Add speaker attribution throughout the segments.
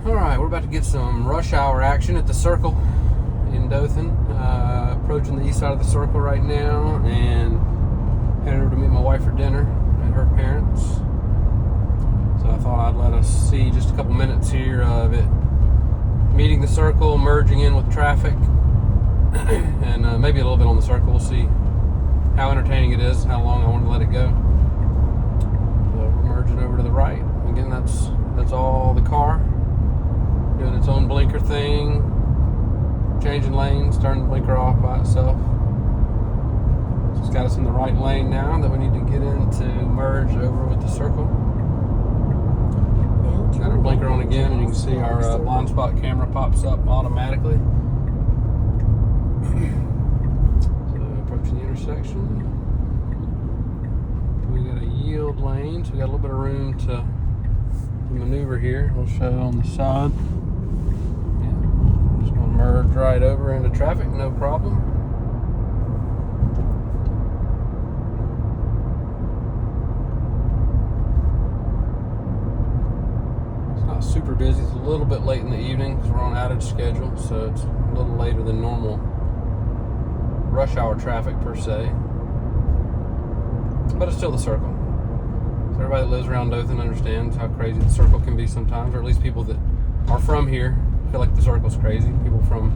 Speaker 1: Alright, we're about to get some rush hour action at the Circle in Dothan. Approaching the east side of the Circle right now and headed over to meet my wife for dinner at her parents'. So I thought I'd let us see just a couple minutes here of it meeting the Circle, merging in with traffic, and maybe a little bit on the Circle. We'll see how entertaining it is, how long I want to let it go. So we're merging over to the right. Again, that's all the car. Doing its own blinker thing, changing lanes, turning the blinker off by itself. So it's got us in the right lane now that we need to get in to merge over with the Circle. Got our blinker on again, and you can see our blind spot camera pops up automatically. So approaching the intersection. We got a yield lane, so we got a little bit of room to maneuver here. We'll show on the side. Just gonna merge right over into traffic, no problem. It's not super busy. It's a little bit late in the evening because we're on outage schedule, so it's a little later than normal rush hour traffic per se. But it's still the Circle. So everybody that lives around Dothan understands how crazy the Circle can be sometimes, or at least people that are from here feel like the Circle's crazy. People from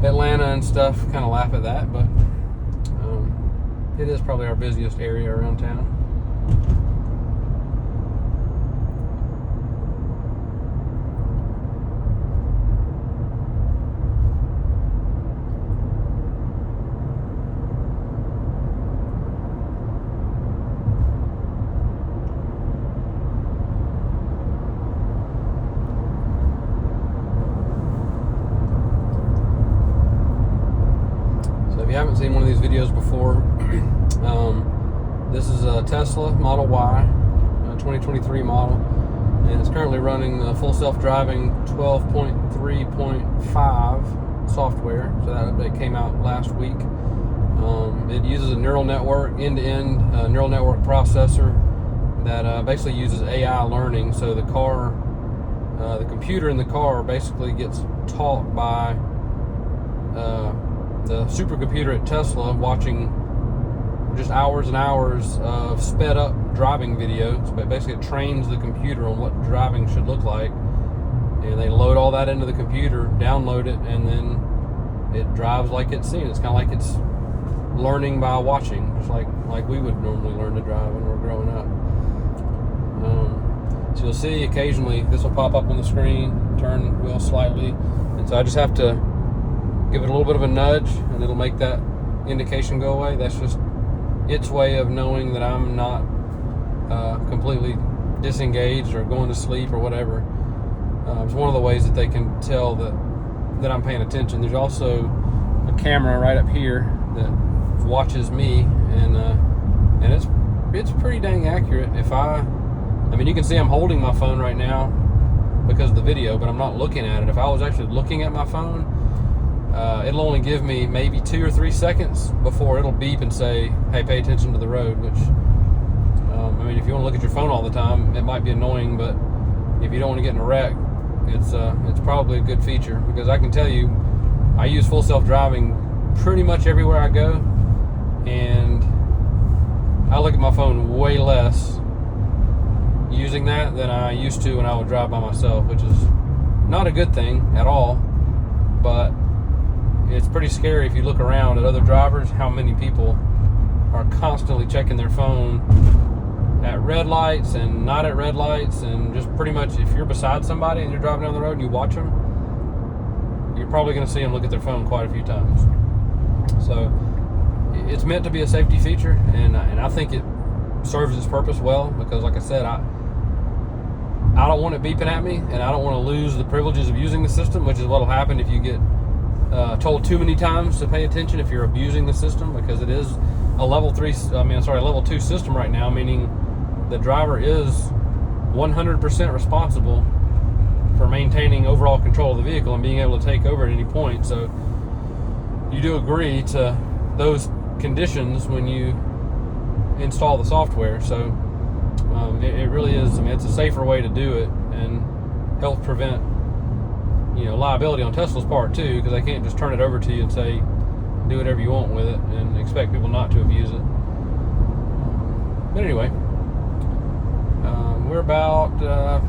Speaker 1: Atlanta and stuff kind of laugh at that, but it is probably our busiest area around town. If you haven't seen one of these videos before, this is a Tesla Model Y, 2023 model, and it's currently running the full self-driving 12.3.5 software. So that update came out last week. It uses a neural network, end-to-end neural network processor that basically uses AI learning. So the car, the computer in the car basically gets taught by the supercomputer at Tesla, watching just hours and hours of sped up driving videos. But basically it trains the computer on what driving should look like, and they load all that into the computer, download it, and then it drives like it's seen. It's kind of like it's learning by watching, just like we would normally learn to drive when we're growing up. So you'll see occasionally this will pop up on the screen, turn wheel slightly, and so I just have to give it a little bit of a nudge, and it'll make that indication go away. That's just its way of knowing that I'm not completely disengaged or going to sleep or whatever. It's one of the ways that they can tell that I'm paying attention. There's also a camera right up here that watches me, and it's pretty dang accurate. I mean, you can see I'm holding my phone right now because of the video, but I'm not looking at it. If I was actually looking at my phone, it'll only give me maybe 2 or 3 seconds before it'll beep and say, hey, pay attention to the road, which, I mean, if you want to look at your phone all the time, it might be annoying, but if you don't want to get in a wreck, it's probably a good feature, because I can tell you, I use full self-driving pretty much everywhere I go, and I look at my phone way less using that than I used to when I would drive by myself, which is not a good thing at all, but it's pretty scary if you look around at other drivers, how many people are constantly checking their phone at red lights and not at red lights, and just pretty much if you're beside somebody and you're driving down the road and you watch them, you're probably going to see them look at their phone quite a few times. So it's meant to be a safety feature, and I think it serves its purpose well, because like I said, I don't want it beeping at me, and I don't want to lose the privileges of using the system, which is what will happen if you get told too many times to pay attention if you're abusing the system, because it is a level 2 system right now, meaning the driver is 100% responsible for maintaining overall control of the vehicle and being able to take over at any point. So you do agree to those conditions when you install the software. So it really is, I mean, it's a safer way to do it and helps prevent liability on Tesla's part too, because they can't just turn it over to you and say do whatever you want with it and expect people not to abuse it. But anyway, we're about I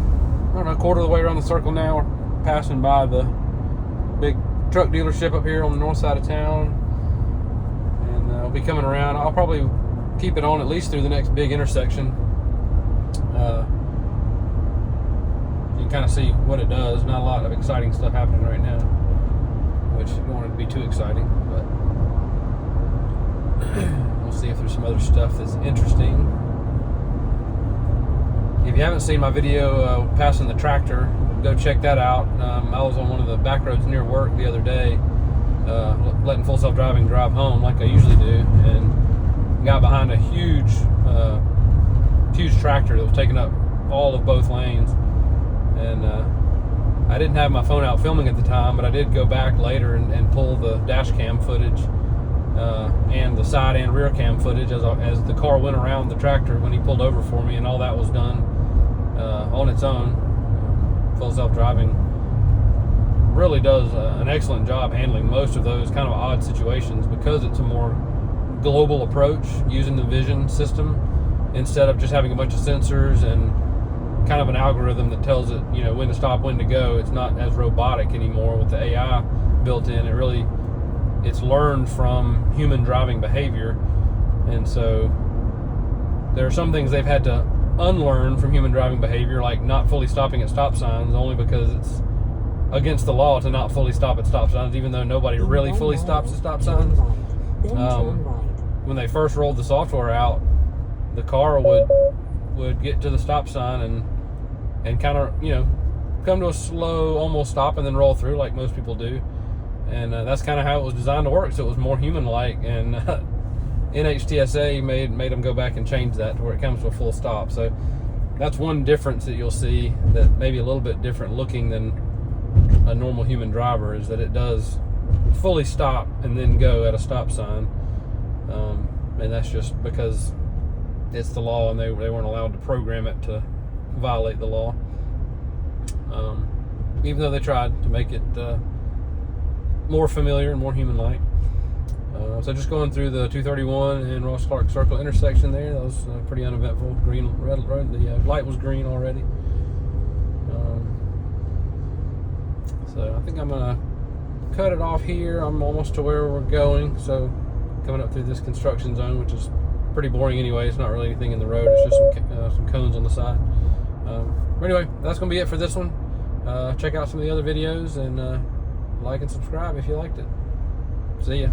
Speaker 1: don't know, a quarter of the way around the circle now. We're passing by the big truck dealership up here on the north side of town, and I'll be coming around. I'll probably keep it on at least through the next big intersection. You can kind of see what it does. Not a lot of exciting stuff happening right now, which you don't want it to be too exciting, but we'll see if there's some other stuff that's interesting. If you haven't seen my video passing the tractor, go check that out. I was on one of the back roads near work the other day, letting Full Self-Driving drive home like I usually do, and got behind a huge tractor that was taking up all of both lanes. And I didn't have my phone out filming at the time, but I did go back later and pull the dash cam footage and the side and rear cam footage as the car went around the tractor when he pulled over for me, and all that was done on its own. Full Self-Driving really does an excellent job handling most of those kind of odd situations, because it's a more global approach using the vision system instead of just having a bunch of sensors and kind of an algorithm that tells it, when to stop, when to go. It's not as robotic anymore with the AI built in. It's learned from human driving behavior, and so there are some things they've had to unlearn from human driving behavior, like not fully stopping at stop signs, only because it's against the law to not fully stop at stop signs, even though nobody really fully stops at stop signs. When they first rolled the software out, the car would get to the stop sign and kind of come to a slow almost stop and then roll through like most people do, and that's kind of how it was designed to work, so it was more human-like. And NHTSA made them go back and change that to where it comes to a full stop. So that's one difference that you'll see, that maybe a little bit different looking than a normal human driver, is that it does fully stop and then go at a stop sign, and that's just because it's the law, and they weren't allowed to program it to violate the law, even though they tried to make it more familiar and more human-like. So just going through the 231 and Ross Clark Circle intersection there, that was pretty uneventful. Red, the light was green already. So I think I'm gonna cut it off here. I'm almost to where we're going. So coming up through this construction zone, which is pretty boring anyway. It's not really anything in the road. It's just some cones on the side. But anyway, that's gonna be it for this one. Check out some of the other videos, and like and subscribe if you liked it. See ya.